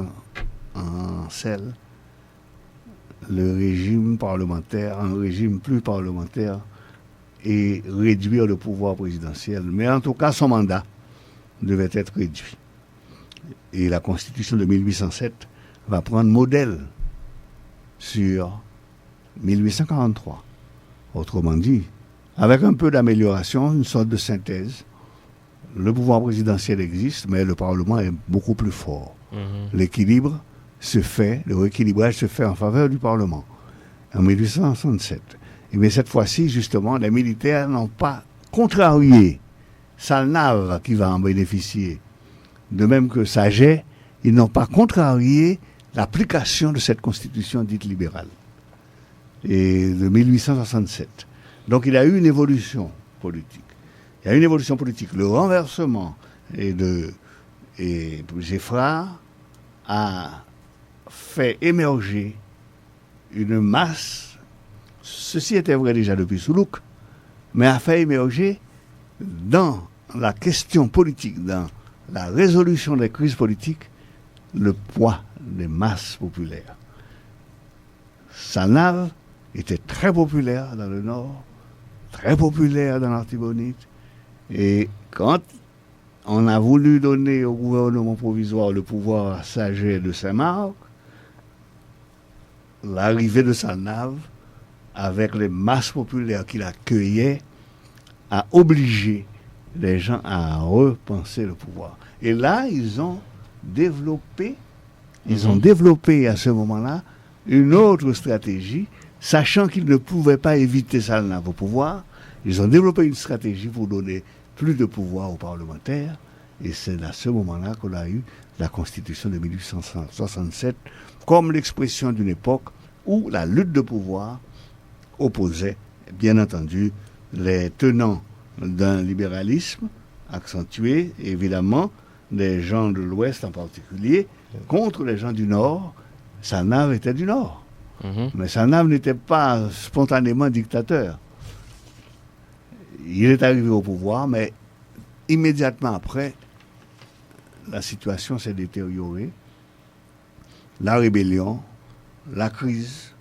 en selle le régime parlementaire, un régime plus parlementaire, et réduire le pouvoir présidentiel. Mais en tout cas, son mandat devait être réduit. Et la Constitution de 1807 va prendre modèle sur 1843. Autrement dit, avec un peu d'amélioration, une sorte de synthèse, le pouvoir présidentiel existe, mais le Parlement est beaucoup plus fort. Le rééquilibrage se fait en faveur du Parlement. En 1867. Et bien cette fois-ci, justement, les militaires n'ont pas contrarié Salnave qui va en bénéficier. De même que Saget, ils n'ont pas contrarié l'application de cette constitution dite libérale. Et de 1867. Donc il y a eu une évolution politique. Le renversement et Geffrard a fait émerger une masse, ceci était vrai déjà depuis Soulouk, mais a fait émerger dans la question politique, dans la résolution des crises politiques, le poids des masses populaires. Salnave était très populaire dans le Nord, très populaire dans l'Artibonite, et quand on a voulu donner au gouvernement provisoire le pouvoir à Saget de Saint-Marc, l'arrivée de Salnave, avec les masses populaires qu'il accueillait, a obligé les gens à repenser le pouvoir. Et là, ils ont développé à ce moment-là une autre stratégie, sachant qu'ils ne pouvaient pas éviter Salnave au pouvoir. Ils ont développé une stratégie pour donner plus de pouvoir aux parlementaires, et c'est à ce moment-là qu'on a eu la Constitution de 1867 comme l'expression d'une époque où la lutte de pouvoir opposait, bien entendu, les tenants d'un libéralisme accentué, évidemment, les gens de l'Ouest en particulier, contre les gens du Nord. Salnave était du Nord. Mais Salnave n'était pas spontanément dictateur. Il est arrivé au pouvoir, mais immédiatement après, la situation s'est détériorée. La rébellion, la crise,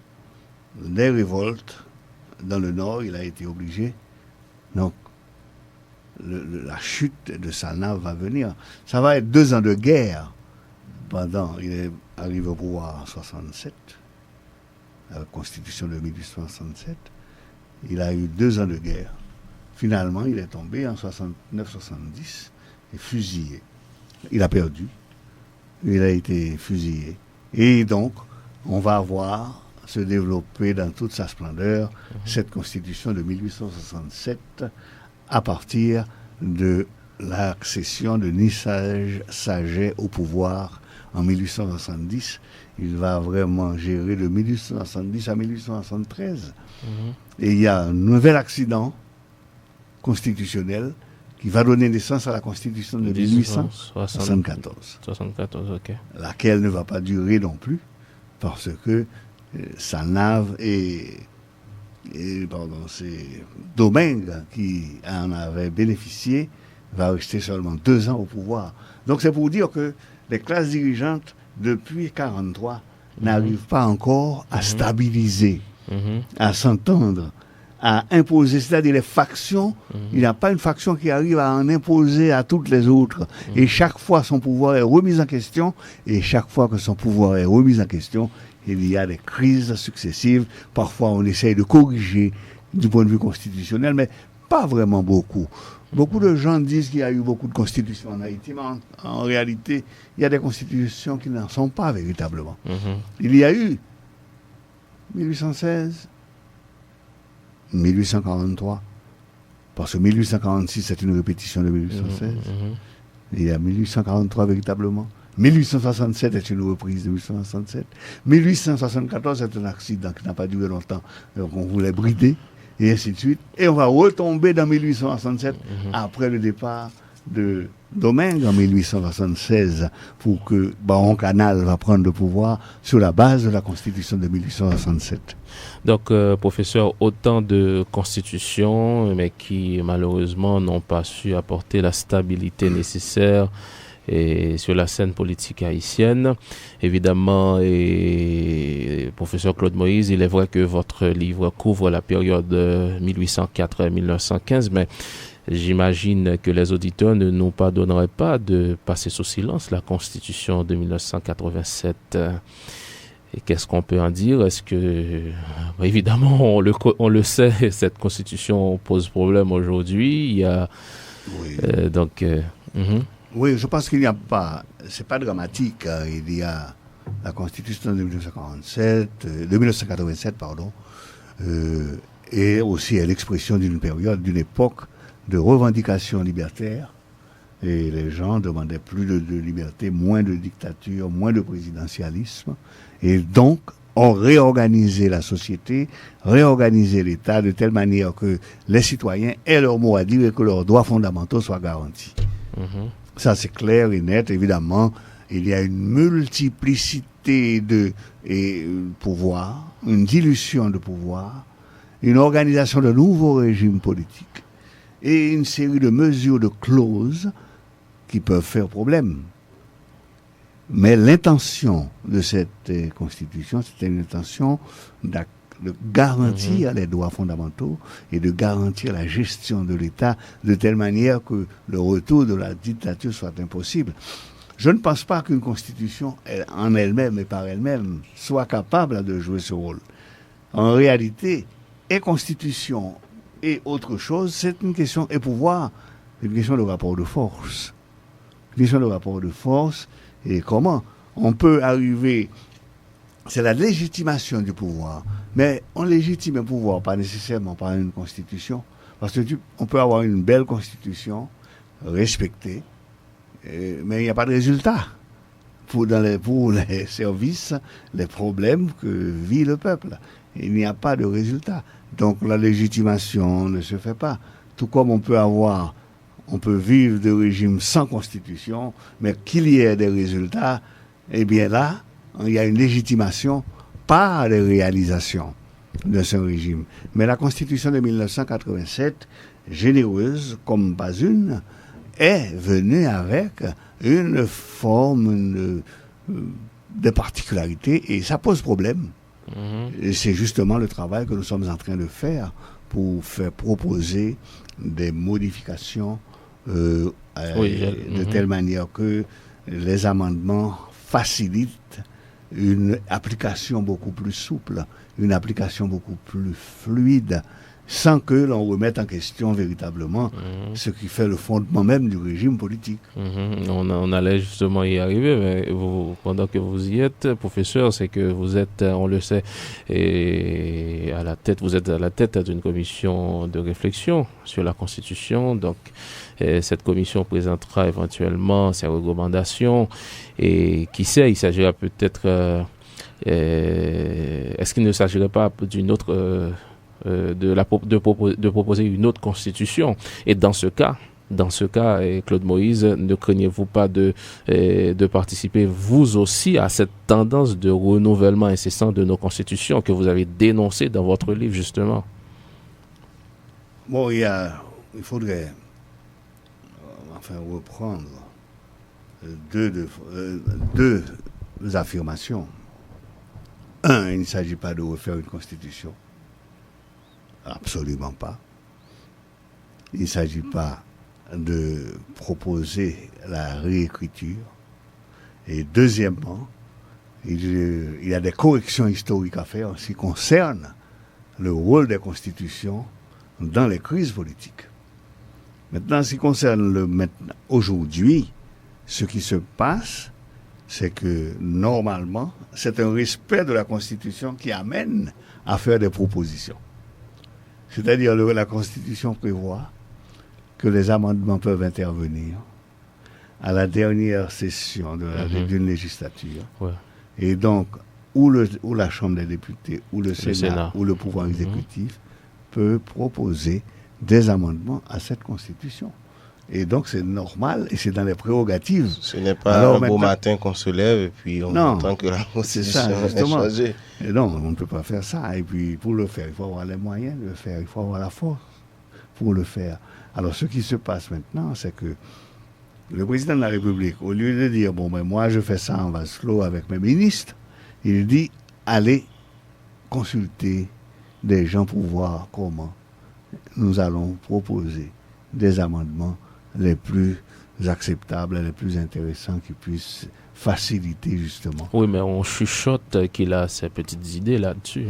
des révoltes dans le Nord, il a été obligé. Donc, la chute de Salnave va venir. Ça va être 2 ans de guerre. Il est arrivé au pouvoir en 1967, la Constitution de 1867. Il a eu 2 ans de guerre. Finalement, il est tombé en 69-70 et fusillé. Il a perdu. Il a été fusillé. Et donc, on va voir se développer dans toute sa splendeur cette Constitution de 1867 à partir de l'accession de Nissage Saget au pouvoir en 1870. Il va vraiment gérer de 1870 à 1873. Et il y a un nouvel accident constitutionnel qui va donner naissance à la Constitution de 1874. 74, ok. Laquelle ne va pas durer non plus, parce que Sanave et c'est Domingue qui en avait bénéficié, va rester seulement 2 ans au pouvoir. Donc c'est pour dire que les classes dirigeantes, depuis 1943, n'arrivent pas encore à stabiliser, à s'entendre, à imposer, c'est-à-dire les factions. Il n'y a pas une faction qui arrive à en imposer à toutes les autres. Et chaque fois, son pouvoir est remis en question. Et chaque fois que son pouvoir est remis en question, il y a des crises successives. Parfois, on essaye de corriger du point de vue constitutionnel, mais pas vraiment beaucoup. Beaucoup de gens disent qu'il y a eu beaucoup de constitutions en Haïti, mais en réalité, il y a des constitutions qui n'en sont pas véritablement. Il y a eu 1816, 1843, parce que 1846, c'est une répétition de 1816. Il y a 1843 véritablement. 1867 est une reprise de 1867. 1874, c'est un accident qui n'a pas duré longtemps, donc on voulait brider, et ainsi de suite. Et on va retomber dans 1867 après le départ de Domingue en 1876 pour que Baron Canal va prendre le pouvoir sur la base de la Constitution de 1867. Donc, professeur, autant de constitutions, mais qui malheureusement n'ont pas su apporter la stabilité nécessaire et sur la scène politique haïtienne. Évidemment, et professeur Claude Moïse, il est vrai que votre livre couvre la période 1804-1915, mais j'imagine que les auditeurs ne nous pardonneraient pas de passer sous silence la Constitution de 1987. Et qu'est-ce qu'on peut en dire? Est-ce que, évidemment, on le sait, cette Constitution pose problème aujourd'hui. Il y a Oui, je pense qu'il n'y a pas, c'est pas dramatique. Il y a la Constitution de 1987, et aussi est l'expression d'une période, d'une époque de revendications libertaires. Et les gens demandaient plus de liberté, moins de dictature, moins de présidentialisme. Et donc, ont réorganisé la société, réorganisé l'État de telle manière que les citoyens aient leur mot à dire et que leurs droits fondamentaux soient garantis. Ça, c'est clair et net. Évidemment, il y a une multiplicité de pouvoirs, une dilution de pouvoir, une organisation de nouveaux régimes politiques et une série de mesures, de clauses qui peuvent faire problème. Mais l'intention de cette Constitution, c'était une intention de garantir les droits fondamentaux et de garantir la gestion de l'État de telle manière que le retour de la dictature soit impossible. Je ne pense pas qu'une Constitution, en elle-même et par elle-même, soit capable de jouer ce rôle. En réalité, et Constitution et autre chose, c'est une question, et pouvoir, c'est une question de rapport de force. Une question de rapport de force, et comment on peut arriver, c'est la légitimation du pouvoir, mais on légitime un pouvoir, pas nécessairement par une constitution, parce que on peut avoir une belle constitution, respectée, mais il n'y a pas de résultat pour les services, les problèmes que vit le peuple. Il n'y a pas de résultat. Donc la légitimation ne se fait pas. Tout comme on peut vivre de régime sans constitution, mais qu'il y ait des résultats, eh bien là, il y a une légitimation par les réalisations de ce régime. Mais la Constitution de 1987, généreuse comme pas une, est venue avec une forme de particularité et ça pose problème. Et c'est justement le travail que nous sommes en train de faire pour faire proposer des modifications de telle manière que les amendements facilitent une application beaucoup plus souple, une application beaucoup plus fluide. sans que l'on remette en question véritablement ce qui fait le fondement même du régime politique. On allait justement y arriver, mais pendant que vous y êtes, professeur, c'est que vous êtes, on le sait, et vous êtes à la tête d'une commission de réflexion sur la Constitution. Donc, cette commission présentera éventuellement ses recommandations, et qui sait, il s'agira peut-être, est-ce qu'il ne s'agirait pas d'une autre de proposer une autre constitution? Et dans ce cas, Claude Moïse, ne craignez-vous pas de participer vous aussi à cette tendance de renouvellement incessant de nos constitutions que vous avez dénoncée dans votre livre, justement? Bon, il faudrait reprendre deux affirmations. Un, il ne s'agit pas de refaire une constitution. Absolument pas. Il ne s'agit pas de proposer la réécriture. Et deuxièmement, il y a des corrections historiques à faire en ce qui concerne le rôle des constitutions dans les crises politiques. Maintenant, en ce qui concerne aujourd'hui, ce qui se passe, c'est que normalement, c'est un respect de la Constitution qui amène à faire des propositions. C'est-à-dire la Constitution prévoit que les amendements peuvent intervenir à la dernière session d'une législature. Ouais. Et donc, ou la Chambre des députés, ou le Sénat, ou le pouvoir exécutif peut proposer des amendements à cette Constitution. Et donc, c'est normal et c'est dans les prérogatives. Ce n'est pas beau matin qu'on se lève et puis on entend que la Constitution est changée. Et non, on ne peut pas faire ça. Et puis, pour le faire, il faut avoir les moyens de le faire. Il faut avoir la force pour le faire. Alors, ce qui se passe maintenant, c'est que le président de la République, au lieu de dire, moi, je fais ça en vase clos avec mes ministres, il dit, allez consulter des gens pour voir comment nous allons proposer des amendements les plus acceptables et les plus intéressants qui puissent faciliter justement. Oui, mais on chuchote qu'il a ces petites idées là-dessus.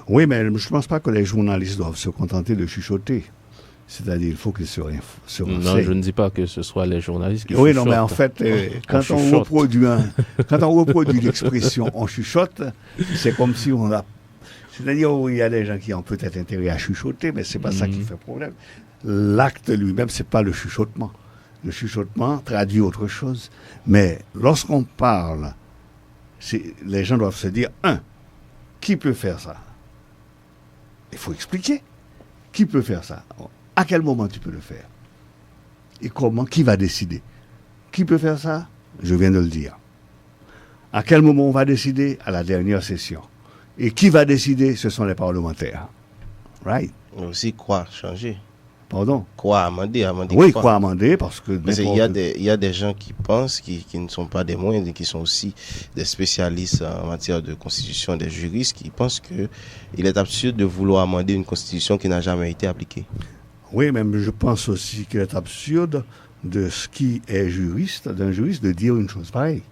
Oui, mais je ne pense pas que les journalistes doivent se contenter de chuchoter. C'est-à-dire, il faut qu'ils se renseignent. Non, je ne dis pas que ce soit les journalistes qui chuchotent. Oui, non, mais en fait, quand on reproduit l'expression « on chuchote », c'est comme si on a... C'est-à-dire, il y a des gens qui ont peut-être intérêt à chuchoter, mais ce n'est pas ça qui fait problème. L'acte lui-même, ce n'est pas le chuchotement. Le chuchotement traduit autre chose. Mais lorsqu'on parle, les gens doivent se dire, qui peut faire ça? Il faut expliquer. Qui peut faire ça? À quel moment tu peux le faire? Et comment? Qui va décider? Qui peut faire ça? Je viens de le dire. À quel moment on va décider? À la dernière session. Et qui va décider? Ce sont les parlementaires. Right? Mais aussi, quoi changer? Pardon? Quoi amender? Oui, quoi amender, parce que... Mais il y a des gens qui pensent, qui ne sont pas des moindres, et qui sont aussi des spécialistes en matière de constitution, des juristes, qui pensent qu'il est absurde de vouloir amender une constitution qui n'a jamais été appliquée. Oui, même je pense aussi qu'il est absurde de ce qui est juriste, d'un juriste, de dire une chose pareille.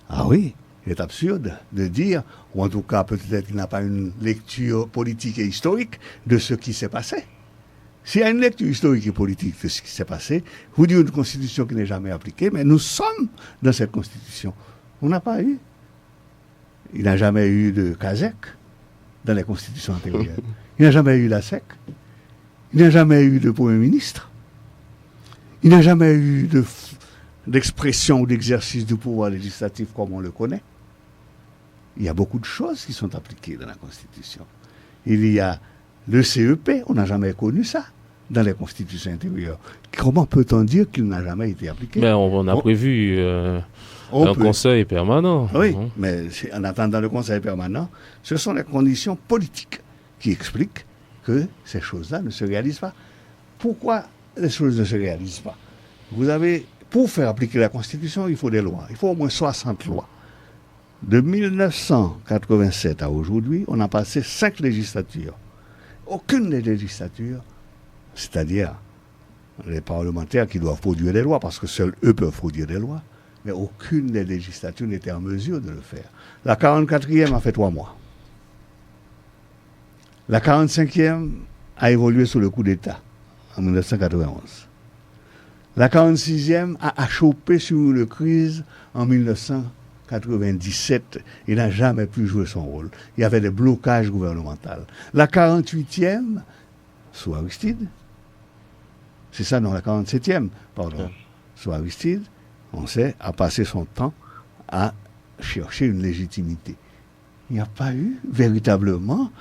Ah oui, il est absurde de dire, ou en tout cas peut-être qu'il n'a pas une lecture politique et historique de ce qui s'est passé. S'il y a une lecture historique et politique de ce qui s'est passé, vous dites une constitution qui n'est jamais appliquée, mais nous sommes dans cette constitution. On n'a pas eu. Il n'a jamais eu de CASEC dans les constitutions antérieures. Il n'a jamais eu la SEC. Il n'a jamais eu de Premier ministre. Il n'a jamais eu d'expression ou d'exercice du pouvoir législatif comme on le connaît. Il y a beaucoup de choses qui sont appliquées dans la Constitution. Il y a le CEP, on n'a jamais connu ça dans les constitutions intérieures. Comment peut-on dire qu'il n'a jamais été appliqué? Mais on a prévu un conseil permanent. Oui, mais en attendant le conseil permanent, ce sont les conditions politiques qui expliquent que ces choses-là ne se réalisent pas. Pourquoi les choses ne se réalisent pas? Pour faire appliquer la Constitution, il faut des lois. Il faut au moins 60 lois. De 1987 à aujourd'hui, on a passé 5 législatures. Aucune des législatures, c'est-à-dire les parlementaires qui doivent produire des lois, parce que seuls eux peuvent produire des lois, mais aucune des législatures n'était en mesure de le faire. La 44e a fait 3 mois. La 45e a évolué sous le coup d'État en 1991. La 46e a chopé sur une crise en 1997 et n'a jamais pu jouer son rôle. Il y avait des blocages gouvernementaux. La 48e, sous Aristide, c'est ça, non, la 47e, pardon, sous Aristide, on sait, a passé son temps à chercher une légitimité. Il n'y a pas eu véritablement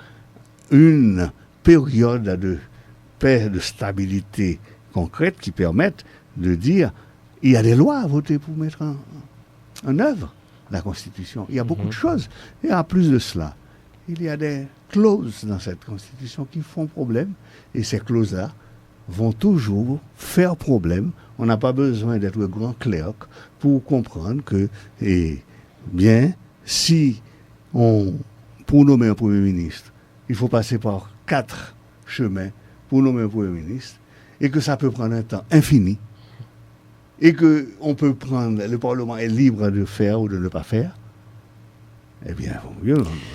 une période de paix, de stabilité concrète qui permette de dire il y a des lois à voter pour mettre en œuvre la Constitution. Il y a beaucoup de choses. Et en plus de cela, il y a des clauses dans cette Constitution qui font problème. Et ces clauses-là vont toujours faire problème. On n'a pas besoin d'être grand clerc pour comprendre que, si pour nommer un Premier ministre, il faut passer par 4 chemins pour nommer un Premier ministre, et que ça peut prendre un temps infini, et que le Parlement est libre de faire ou de ne pas faire, eh bien,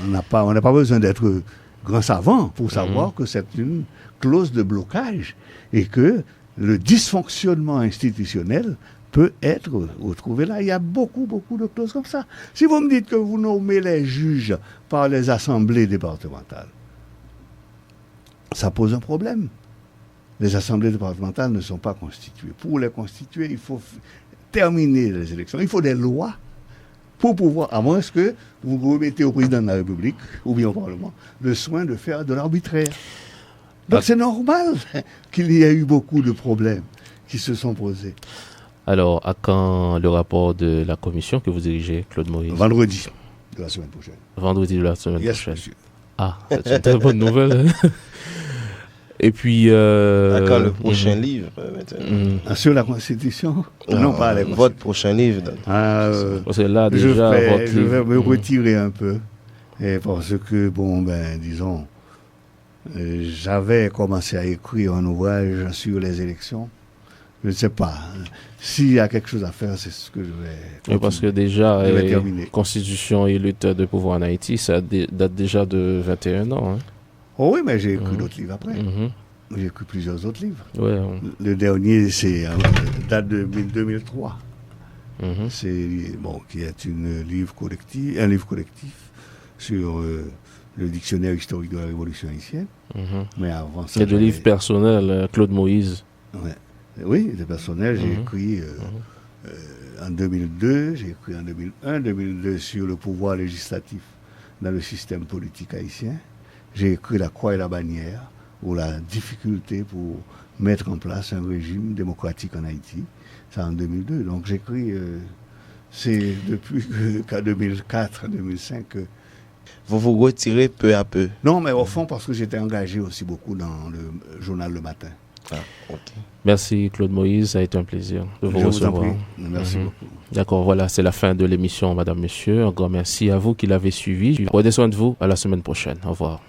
on n'a pas besoin d'être grand savant pour savoir que c'est une clause de blocage et que le dysfonctionnement institutionnel peut être retrouvé là. Il y a beaucoup de clauses comme ça. Si vous me dites que vous nommez les juges par les assemblées départementales, ça pose un problème. Les assemblées départementales ne sont pas constituées. Pour les constituer, il faut terminer les élections. Il faut des lois pour pouvoir, à moins que vous remettez au président de la République ou bien au Parlement le soin de faire de l'arbitraire. Donc c'est normal qu'il y ait eu beaucoup de problèmes qui se sont posés. Alors, à quand le rapport de la commission que vous dirigez, Claude Moïse? Vendredi de la semaine prochaine. Vendredi de la semaine prochaine. Monsieur. Ah, c'est une très bonne nouvelle. Et puis... À quand le prochain livre maintenant? Sur la Constitution? Non, pas la Constitution. Votre prochain livre. Parce que là, déjà, je vais me retirer un peu. Parce que, disons, j'avais commencé à écrire un ouvrage sur les élections. Je ne sais pas. S'il y a quelque chose à faire, c'est ce que je vais continuer. Parce que déjà, terminer. Constitution et lutte de pouvoir en Haïti, ça date déjà de 21 ans. Hein. Oh oui, mais j'ai écrit d'autres livres après. J'ai écrit plusieurs autres livres. Ouais. Le dernier, date de 2003. Qui est un livre collectif sur le dictionnaire historique de la Révolution haïtienne. Mais avant ça, c'est de livres personnels, Claude Moïse. Ouais. Oui, des personnels, j'ai écrit en 2002, j'ai écrit en 2001, 2002 sur le pouvoir législatif dans le système politique haïtien. J'ai écrit La Croix et la Bannière, ou la difficulté pour mettre en place un régime démocratique en Haïti. Ça en 2002. Donc j'écris, c'est depuis qu'en 2004, 2005 que... Vous vous retirez peu à peu? Non, mais au fond, parce que j'étais engagé aussi beaucoup dans le journal Le Matin. Ah, ok. Merci Claude Moïse, ça a été un plaisir de vous recevoir. Merci beaucoup. D'accord, voilà, c'est la fin de l'émission, Madame, Monsieur. Un grand merci à vous qui l'avez suivi. Prenez soin de vous, à la semaine prochaine. Au revoir.